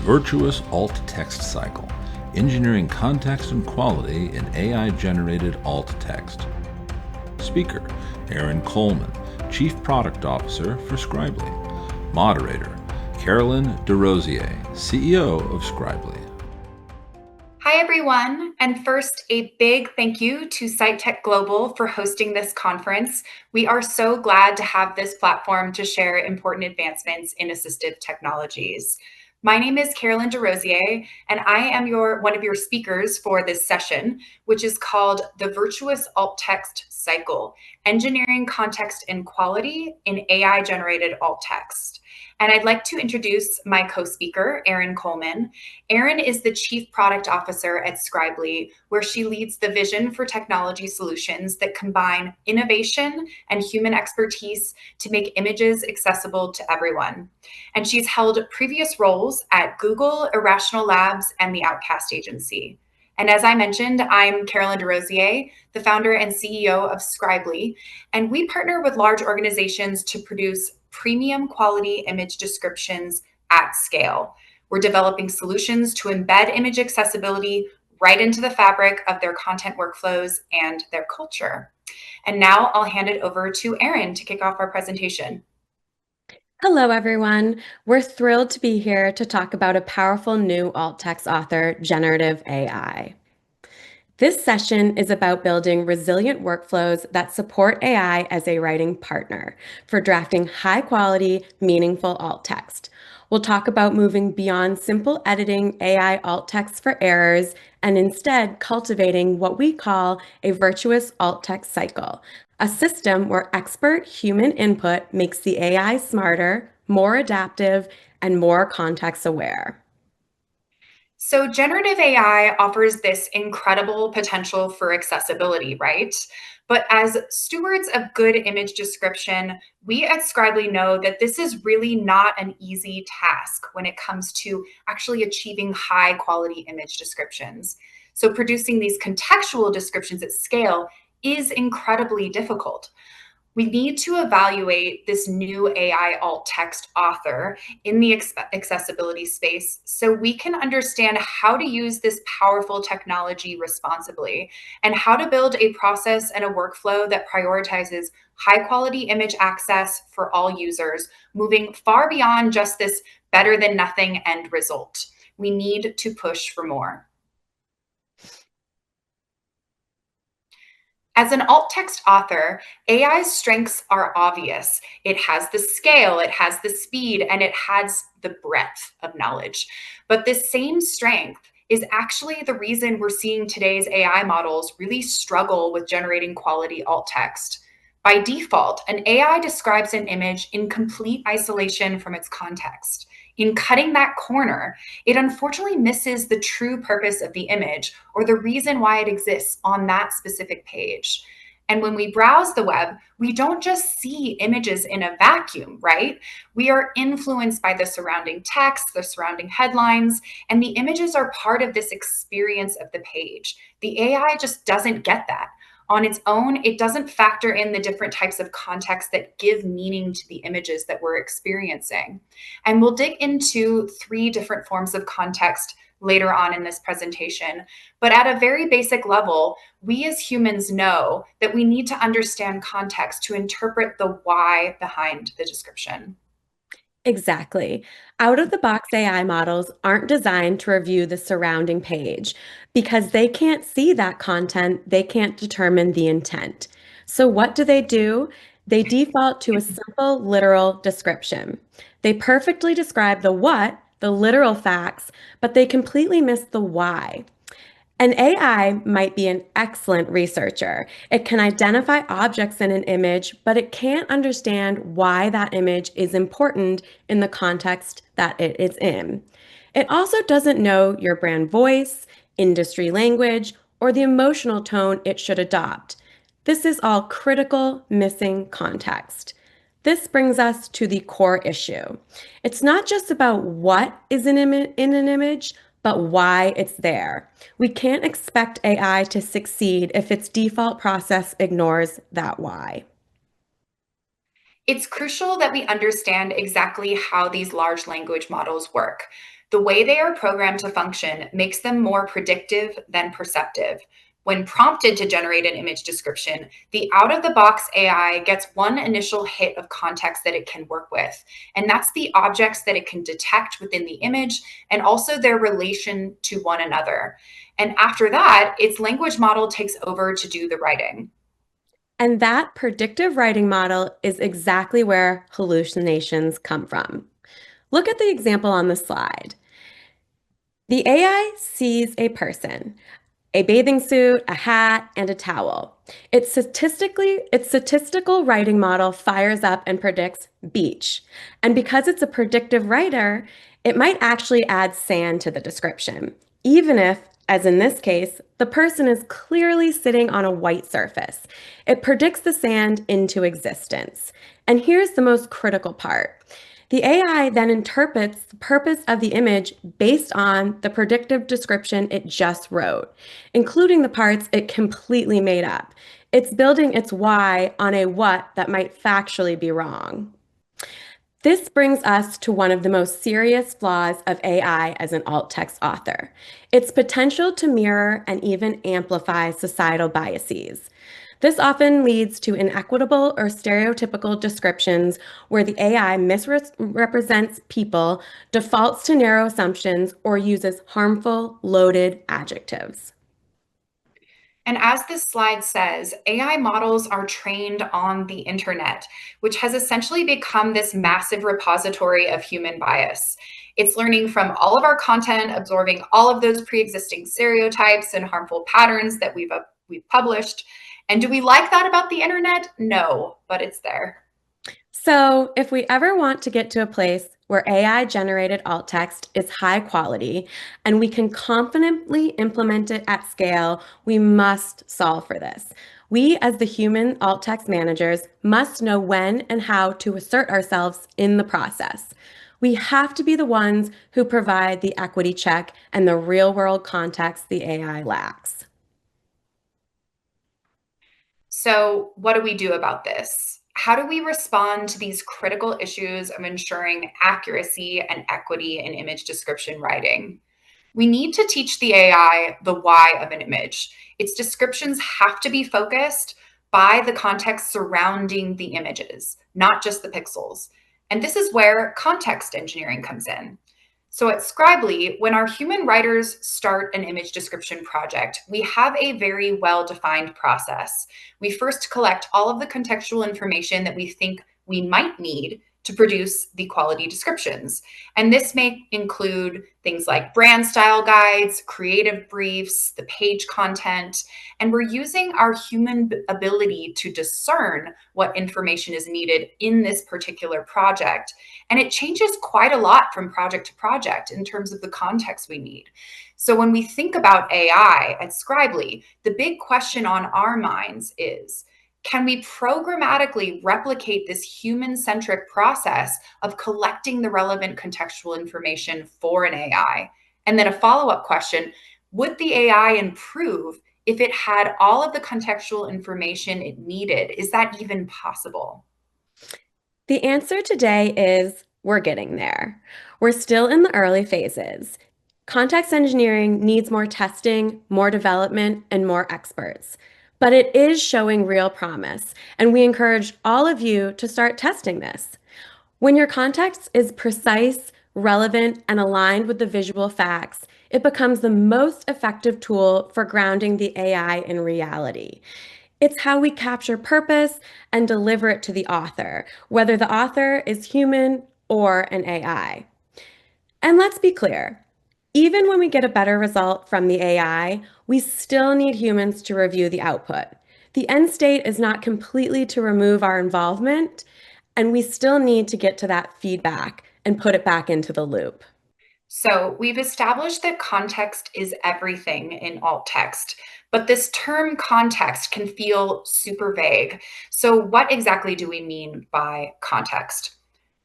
Virtuous Alt Text Cycle, Engineering Context and Quality in AI-Generated Alt Text. Speaker, Erin Coleman, Chief Product Officer for Scribely. Moderator, Carolyn DeRosier, CEO of Scribely. Hi, everyone. And first, a big thank you to SiteTech Global for hosting this conference. We are so glad to have this platform to share important advancements in assistive technologies. My name is Carolyn DeRosier, and I am one of your speakers for this session, which is called the Virtuous Alt Text Cycle, Engineering Context and Quality in AI-Generated Alt Text. And I'd like to introduce my co-speaker, Erin Coleman. Erin is the Chief Product Officer at Scribely, where she leads the vision for technology solutions that combine innovation and human expertise to make images accessible to everyone. And she's held previous roles at Google, Irrational Labs, and the Outcast Agency. And as I mentioned, I'm Carolyn DeRosier, the founder and CEO of Scribely, and we partner with large organizations to produce premium quality image descriptions at scale. We're developing solutions to embed image accessibility right into the fabric of their content workflows and their culture. And now I'll hand it over to Erin to kick off our presentation. Hello, everyone. We're thrilled to be here to talk about a powerful new alt text author, Generative AI. This session is about building resilient workflows that support AI as a writing partner for drafting high-quality, meaningful alt text. We'll talk about moving beyond simple editing AI alt text for errors and instead cultivating what we call a virtuous alt text cycle, a system where expert human input makes the AI smarter, more adaptive, and more context aware. So generative AI offers this incredible potential for accessibility, right? But as stewards of good image description, we at Scribely know that this is really not an easy task when it comes to actually achieving high quality image descriptions. So producing these contextual descriptions at scale is incredibly difficult. We need to evaluate this new AI alt text author in the accessibility space so we can understand how to use this powerful technology responsibly and how to build a process and a workflow that prioritizes high quality image access for all users, moving far beyond just this better than nothing end result. We need to push for more. As an alt text author, AI's strengths are obvious. It has the scale, it has the speed, and it has the breadth of knowledge. But this same strength is actually the reason we're seeing today's AI models really struggle with generating quality alt text. By default, an AI describes an image in complete isolation from its context. In cutting that corner, it unfortunately misses the true purpose of the image or the reason why it exists on that specific page. And when we browse the web, we don't just see images in a vacuum, right? We are influenced by the surrounding text, the surrounding headlines, and the images are part of this experience of the page. The AI just doesn't get that. On its own, it doesn't factor in the different types of context that give meaning to the images that we're experiencing. And we'll dig into 3 different forms of context later on in this presentation. But at a very basic level, we as humans know that we need to understand context to interpret the why behind the description. Exactly. Out-of-the-box AI models aren't designed to review the surrounding page because they can't see that content, they can't determine the intent. So what do? They default to a simple literal description. They perfectly describe the what, the literal facts, but they completely miss the why. An AI might be an excellent researcher. It can identify objects in an image, but it can't understand why that image is important in the context that it is in. It also doesn't know your brand voice, industry language, or the emotional tone it should adopt. This is all critical missing context. This brings us to the core issue. It's not just about what is in an image, but why it's there. We can't expect AI to succeed if its default process ignores that why. It's crucial that we understand exactly how these large language models work. The way they are programmed to function makes them more predictive than perceptive. When prompted to generate an image description, the out of the box AI gets one initial hit of context that it can work with. And that's the objects that it can detect within the image and also their relation to one another. And after that, its language model takes over to do the writing. And that predictive writing model is exactly where hallucinations come from. Look at the example on the slide. The AI sees a person, a bathing suit, a hat, and a towel. Its statistical writing model fires up and predicts beach. And because it's a predictive writer, it might actually add sand to the description, even if, as in this case, the person is clearly sitting on a white surface. It predicts the sand into existence. And here's the most critical part. The AI then interprets the purpose of the image based on the predictive description it just wrote, including the parts it completely made up. It's building its why on a what that might factually be wrong. This brings us to one of the most serious flaws of AI as an alt text author, its potential to mirror and even amplify societal biases. This often leads to inequitable or stereotypical descriptions where the AI misrepresents people, defaults to narrow assumptions, or uses harmful, loaded adjectives. And as this slide says, AI models are trained on the internet, which has essentially become this massive repository of human bias. It's learning from all of our content, absorbing all of those pre-existing stereotypes and harmful patterns that we've published. And do we like that about the internet? No, but it's there. So, if we ever want to get to a place where AI generated alt text is high quality and we can confidently implement it at scale, we must solve for this. We, as the human alt text managers, must know when and how to assert ourselves in the process. We have to be the ones who provide the equity check and the real world context the AI lacks. So, what do we do about this? How do we respond to these critical issues of ensuring accuracy and equity in image description writing? We need to teach the AI the why of an image. Its descriptions have to be focused by the context surrounding the images, not just the pixels. And this is where context engineering comes in. So at Scribely, when our human writers start an image description project, we have a very well-defined process. We first collect all of the contextual information that we think we might need to produce the quality descriptions. And this may include things like brand style guides, creative briefs, the page content, and we're using our human ability to discern what information is needed in this particular project. And it changes quite a lot from project to project in terms of the context we need. So when we think about AI at Scribely, the big question on our minds is, can we programmatically replicate this human-centric process of collecting the relevant contextual information for an AI? And then a follow-up question, would the AI improve if it had all of the contextual information it needed? Is that even possible? The answer today is we're getting there. We're still in the early phases. Context engineering needs more testing, more development, and more experts. But it is showing real promise, and we encourage all of you to start testing this. When your context is precise, relevant, and aligned with the visual facts, it becomes the most effective tool for grounding the AI in reality. It's how we capture purpose and deliver it to the author, whether the author is human or an AI. And let's be clear, even when we get a better result from the AI, we still need humans to review the output. The end state is not completely to remove our involvement, and we still need to get to that feedback and put it back into the loop. So we've established that context is everything in alt text, but this term context can feel super vague. So what exactly do we mean by context?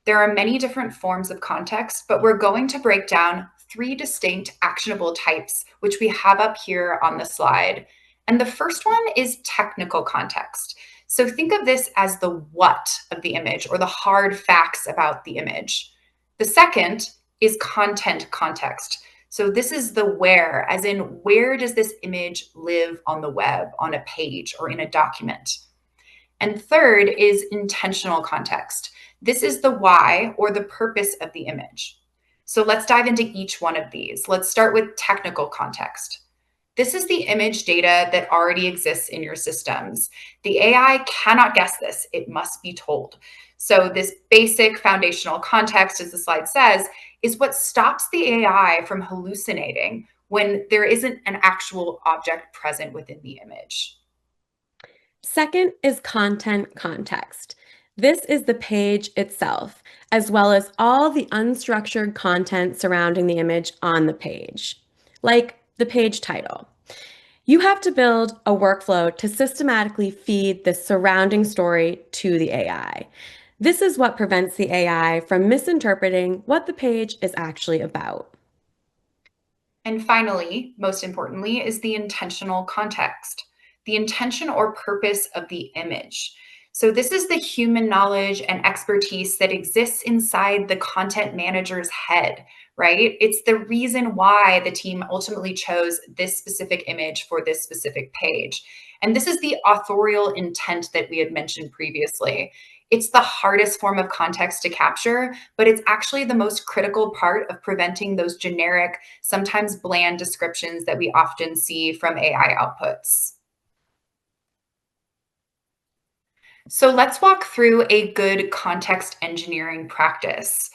There are many different forms of context, but we're going to break down three distinct actionable types, which we have up here on the slide. And the first one is technical context. So think of this as the what of the image or the hard facts about the image. The second is content context. So this is the where, as in where does this image live on the web, on a page, or in a document? And third is intentional context. This is the why or the purpose of the image. So let's dive into each one of these. Let's start with technical context. This is the image data that already exists in your systems. The AI cannot guess this, it must be told. So this basic foundational context, as the slide says, is what stops the AI from hallucinating when there isn't an actual object present within the image. Second is content context. This is the page itself, as well as all the unstructured content surrounding the image on the page, like the page title. You have to build a workflow to systematically feed the surrounding story to the AI. This is what prevents the AI from misinterpreting what the page is actually about. And finally, most importantly, is the intentional context, the intention or purpose of the image. So, this is the human knowledge and expertise that exists inside the content manager's head, right? It's the reason why the team ultimately chose this specific image for this specific page. And this is the authorial intent that we had mentioned previously. It's the hardest form of context to capture, but it's actually the most critical part of preventing those generic, sometimes bland descriptions that we often see from AI outputs. So let's walk through a good context engineering practice.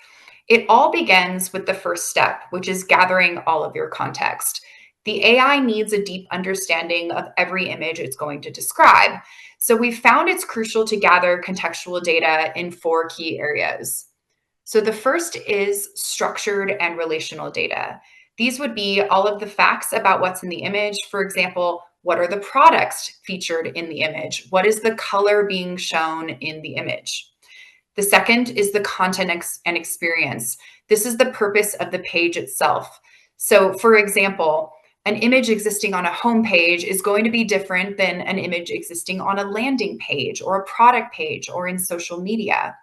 It all begins with the first step, which is gathering all of your context. The AI needs a deep understanding of every image it's going to describe. So we found it's crucial to gather contextual data in four key areas. So the first is structured and relational data. These would be all of the facts about what's in the image. For example, what are the products featured in the image? What is the color being shown in the image? The second is the content and experience. This is the purpose of the page itself. So, for example, an image existing on a home page is going to be different than an image existing on a landing page or a product page or in social media.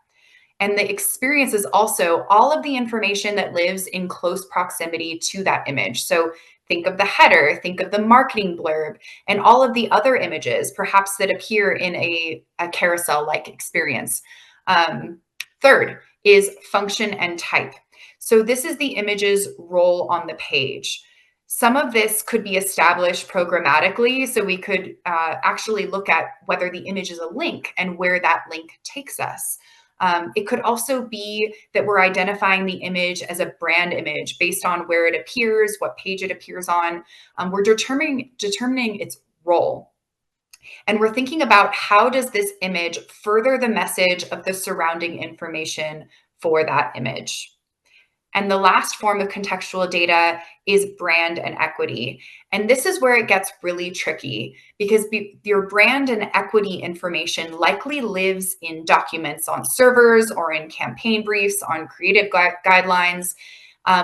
And the experience is also all of the information that lives in close proximity to that image. So think of the header, think of the marketing blurb, and all of the other images, perhaps that appear in a carousel-like experience. Third is function and type. So this is the image's role on the page. Some of this could be established programmatically, so we could actually look at whether the image is a link and where that link takes us. It could also be that we're identifying the image as a brand image based on where it appears, what page it appears on. We're determining its role. And we're thinking about how does this image further the message of the surrounding information for that image. And the last form of contextual data is brand and equity. And this is where it gets really tricky because your brand and equity information likely lives in documents on servers or in campaign briefs, on creative guidelines.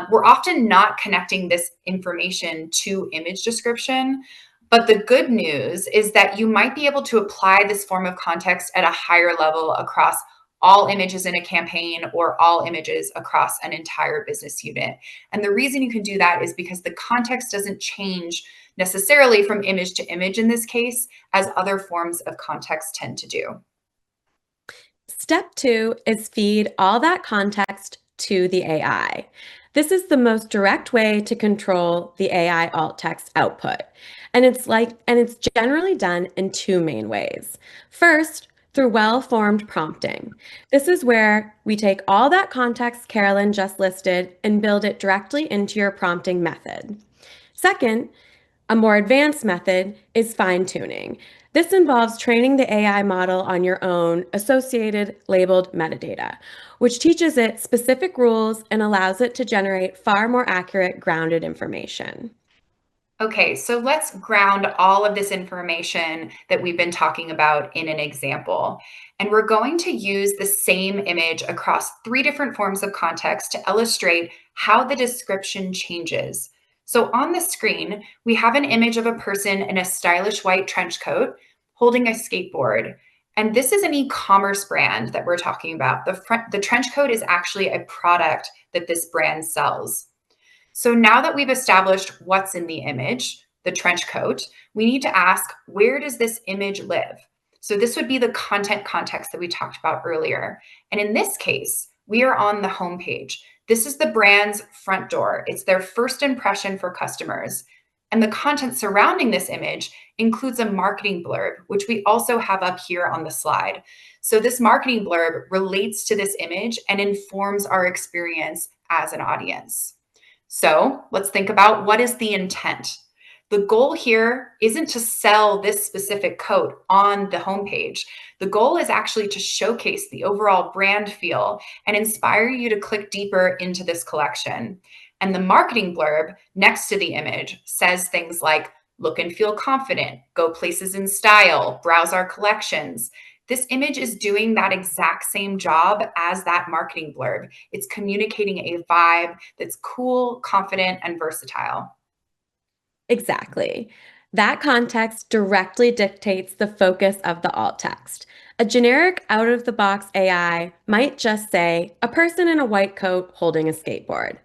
We're often not connecting this information to image description. But the good news is that you might be able to apply this form of context at a higher level across all images in a campaign or all images across an entire business unit. And the reason you can do that is because the context doesn't change necessarily from image to image in this case, as other forms of context tend to do. Step 2 is feed all that context to the AI. This is the most direct way to control the AI alt text output. And it's generally done in two main ways. First, through well-formed prompting. This is where we take all that context Carolyn just listed and build it directly into your prompting method. Second, a more advanced method is fine-tuning. This involves training the AI model on your own associated labeled metadata, which teaches it specific rules and allows it to generate far more accurate, grounded information. Okay, so let's ground all of this information that we've been talking about in an example. And we're going to use the same image across three different forms of context to illustrate how the description changes. So on the screen, we have an image of a person in a stylish white trench coat holding a skateboard. And this is an e-commerce brand that we're talking about. The trench coat is actually a product that this brand sells. So now that we've established what's in the image, the trench coat, we need to ask, where does this image live? So this would be the content context that we talked about earlier. And in this case, we are on the homepage. This is the brand's front door. It's their first impression for customers. And the content surrounding this image includes a marketing blurb, which we also have up here on the slide. So this marketing blurb relates to this image and informs our experience as an audience. So let's think about, what is the intent? The goal here isn't to sell this specific coat on the homepage. The goal is actually to showcase the overall brand feel and inspire you to click deeper into this collection. And the marketing blurb next to the image says things like, look and feel confident, go places in style, browse our collections. This image is doing that exact same job as that marketing blurb. It's communicating a vibe that's cool, confident, and versatile. Exactly. That context directly dictates the focus of the alt text. A generic out of the box AI might just say, a person in a white coat holding a skateboard.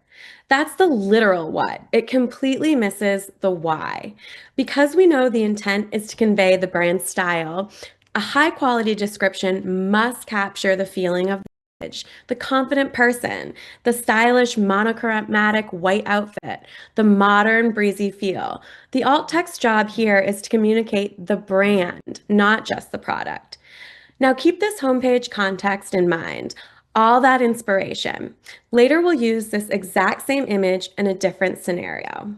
That's the literal what. It completely misses the why. Because we know the intent is to convey the brand style, a high quality description must capture the feeling of the image, the confident person, the stylish monochromatic white outfit, the modern breezy feel. The alt text job here is to communicate the brand, not just the product. Now keep this homepage context in mind, all that inspiration. Later we'll use this exact same image in a different scenario.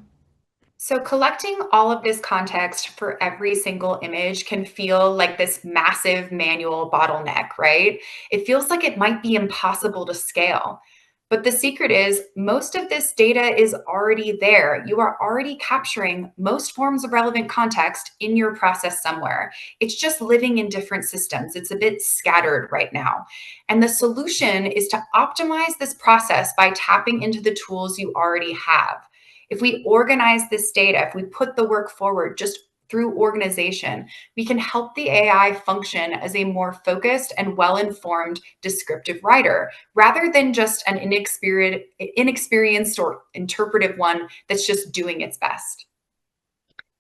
So collecting all of this context for every single image can feel like this massive manual bottleneck, right? It feels like it might be impossible to scale. But the secret is, most of this data is already there. You are already capturing most forms of relevant context in your process somewhere. It's just living in different systems. It's a bit scattered right now. And the solution is to optimize this process by tapping into the tools you already have. If we organize this data, if we put the work forward just through organization, we can help the AI function as a more focused and well-informed descriptive writer, rather than just an inexperienced or interpretive one that's just doing its best.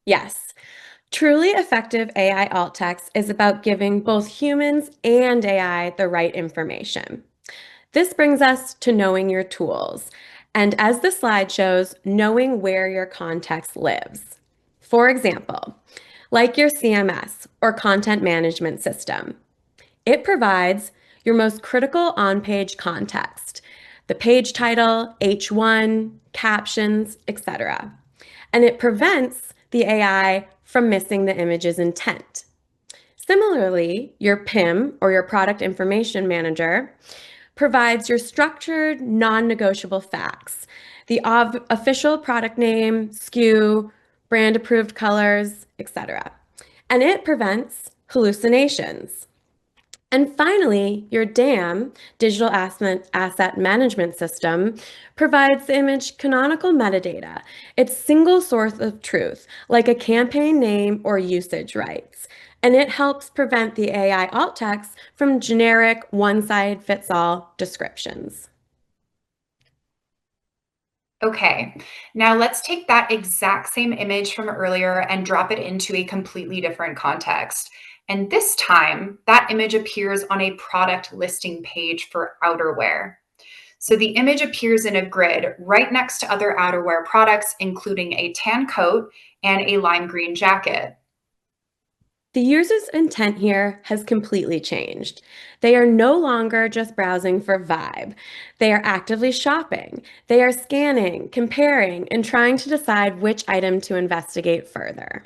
Yes, truly effective AI alt text is about giving both humans and AI the right information. This brings us to knowing your tools. And as the slide shows, knowing where your context lives. For example, like your CMS or content management system, it provides your most critical on-page context, the page title, H1, captions, etc. And it prevents the AI from missing the image's intent. Similarly, your PIM or your product information manager provides your structured, non-negotiable facts, the official product name, SKU, brand approved colors, etc. And it prevents hallucinations. And finally, your DAM, Digital Asset Management System, provides the image canonical metadata, its single source of truth, like a campaign name or usage rights. And it helps prevent the AI alt text from generic one-size-fits-all descriptions. Okay, now let's take that exact same image from earlier and drop it into a completely different context. And this time, that image appears on a product listing page for outerwear. So the image appears in a grid right next to other outerwear products, including a tan coat and a lime green jacket. The user's intent here has completely changed. They are no longer just browsing for vibe. They are actively shopping. They are scanning, comparing, and trying to decide which item to investigate further.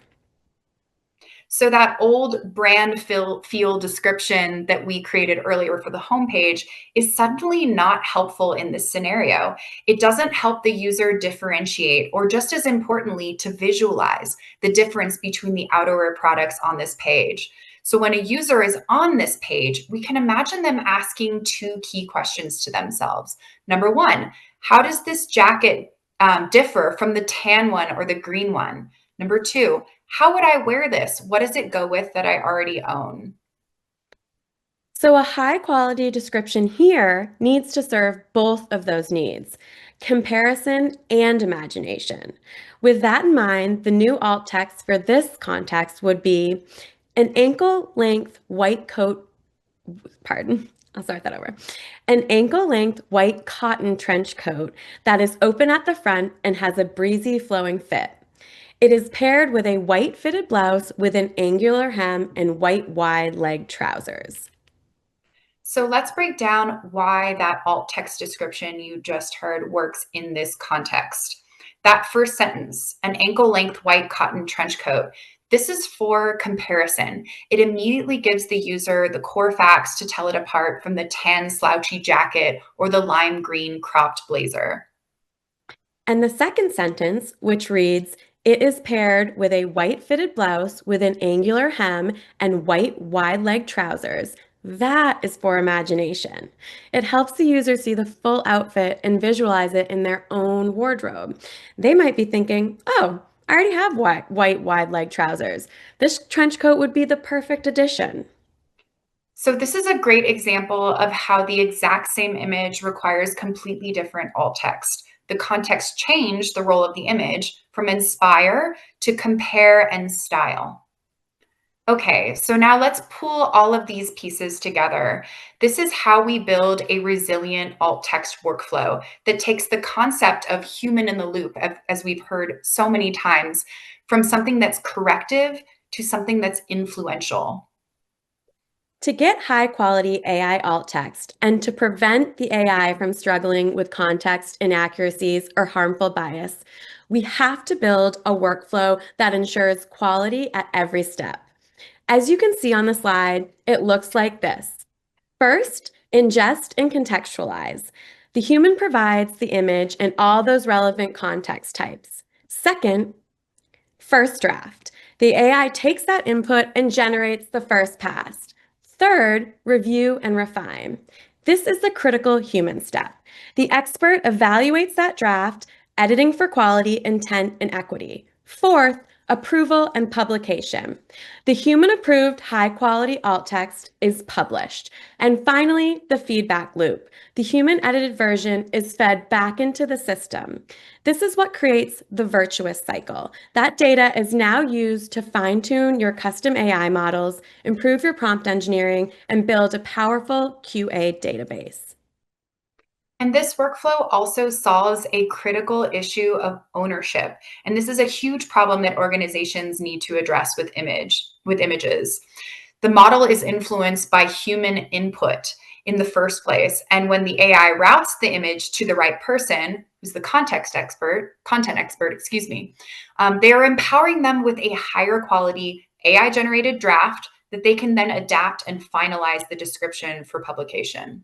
So that old brand feel description that we created earlier for the homepage is suddenly not helpful in this scenario. It doesn't help the user differentiate, or just as importantly, to visualize the difference between the outerwear products on this page. So when a user is on this page, we can imagine them asking two key questions to themselves. Number one, how does this jacket differ from the tan one or the green one? Number two, how would I wear this? What does it go with that I already own? So, a high quality description here needs to serve both of those needs, comparison and imagination. With that in mind, the new alt text for this context would be an ankle length white coat, pardon, I'll start that over. An ankle length white cotton trench coat that is open at the front and has a breezy flowing fit. It is paired with a white fitted blouse with an angular hem and white wide leg trousers. So let's break down why that alt text description you just heard works in this context. That first sentence, an ankle length white cotton trench coat, this is for comparison. It immediately gives the user the core facts to tell it apart from the tan slouchy jacket or the lime green cropped blazer. And the second sentence, which reads, it is paired with a white fitted blouse with an angular hem and white wide leg trousers. That is for imagination. It helps the user see the full outfit and visualize it in their own wardrobe. They might be thinking, oh, I already have white wide leg trousers. This trench coat would be the perfect addition. So this is a great example of how the exact same image requires completely different alt text. The context changed the role of the image from inspire to compare and style. Okay, so now let's pull all of these pieces together. This is how we build a resilient alt text workflow that takes the concept of human in the loop, as we've heard so many times, from something that's corrective to something that's influential. To get high quality AI alt text and to prevent the AI from struggling with context inaccuracies or harmful bias, we have to build a workflow that ensures quality at every step. As you can see on the slide, it looks like this. First, ingest and contextualize. The human provides the image and all those relevant context types. Second, first draft. The AI takes that input and generates the first pass. Third, review and refine. This is the critical human step. The expert evaluates that draft, editing for quality, intent, and equity. Fourth, approval and publication. The human approved high quality alt text is published. And finally, the feedback loop. The human edited version is fed back into the system. This is what creates the virtuous cycle. That data is now used to fine tune your custom AI models, improve your prompt engineering, and build a powerful QA database. And this workflow also solves a critical issue of ownership. And this is a huge problem that organizations need to address with images. The model is influenced by human input in the first place. And when the AI routes the image to the right person, who's the content expert, excuse me, they are empowering them with a higher quality AI generated draft that they can then adapt and finalize the description for publication.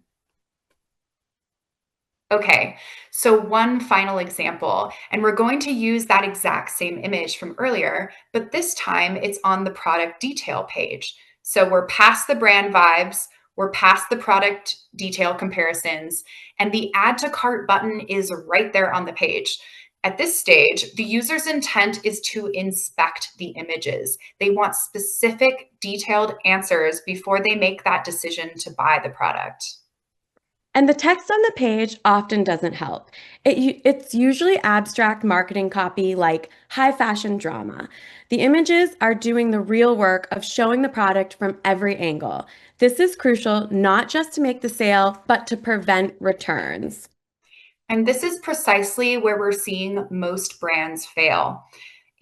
Okay, so one final example, and we're going to use that exact same image from earlier, but this time it's on the product detail page. So we're past the brand vibes, we're past the product detail comparisons, and the add to cart button is right there on the page. At this stage, the user's intent is to inspect the images. They want specific, detailed answers before they make that decision to buy the product. And the text on the page often doesn't help. It's usually abstract marketing copy like high fashion drama. The images are doing the real work of showing the product from every angle. This is crucial not just to make the sale, but to prevent returns. And this is precisely where we're seeing most brands fail.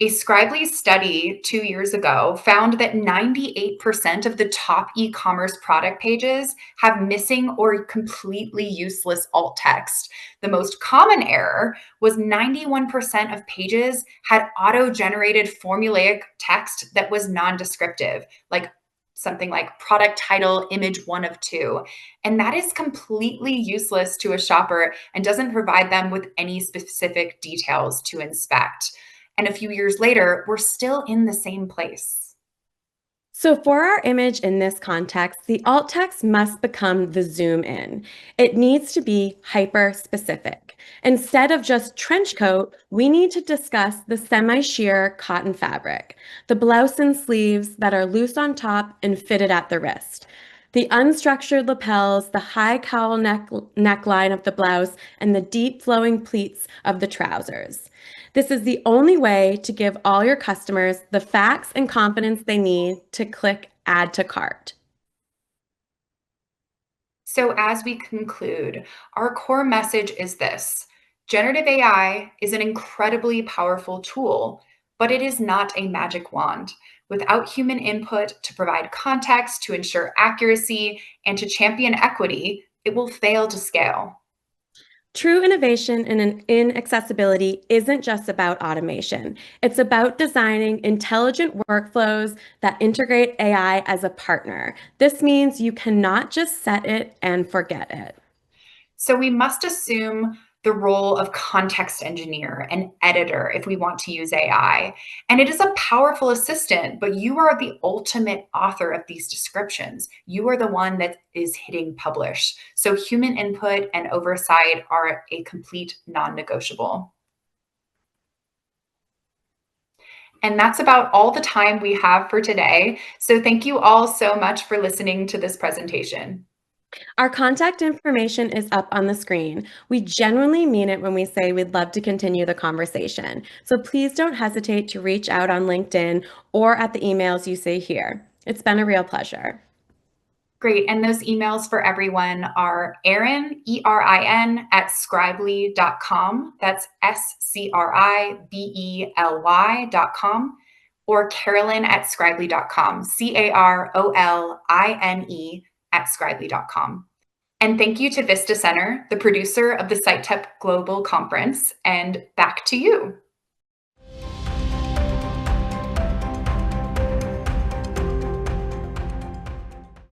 A Scribely study 2 years ago found that 98% of the top e commerce product pages have missing or completely useless alt text. The most common error was 91% of pages had auto generated formulaic text that was non descriptive, like something like product title, image one of two. And that is completely useless to a shopper and doesn't provide them with any specific details to inspect. And a few years later, we're still in the same place. So for our image in this context, the alt text must become the zoom in. It needs to be hyper specific. Instead of just trench coat, we need to discuss the semi-sheer cotton fabric, the blouse and sleeves that are loose on top and fitted at the wrist. The unstructured lapels, the high cowl neckline of the blouse, and the deep flowing pleats of the trousers. This is the only way to give all your customers the facts and confidence they need to click add to cart. So as we conclude, our core message is this: generative AI is an incredibly powerful tool, but it is not a magic wand. Without human input to provide context, to ensure accuracy, and to champion equity, it will fail to scale. True innovation in accessibility isn't just about automation. It's about designing intelligent workflows that integrate AI as a partner. This means you cannot just set it and forget it. So we must assume the role of context engineer and editor if we want to use AI. And it is a powerful assistant, but you are the ultimate author of these descriptions. You are the one that is hitting publish. So human input and oversight are a complete non-negotiable. And that's about all the time we have for today. So thank you all so much for listening to this presentation. Our contact information is up on the screen. We genuinely mean it when we say we'd love to continue the conversation. So please don't hesitate to reach out on LinkedIn or at the emails you see here. It's been a real pleasure. Great. And those emails for everyone are Erin, ERIN, at scribely.com. That's SCRIBELY.com. Or Carolyn at scribely.com. CAROLINE at scribely.com. And thank you to Vista Center, the producer of the SiteTech Global Conference. And back to you.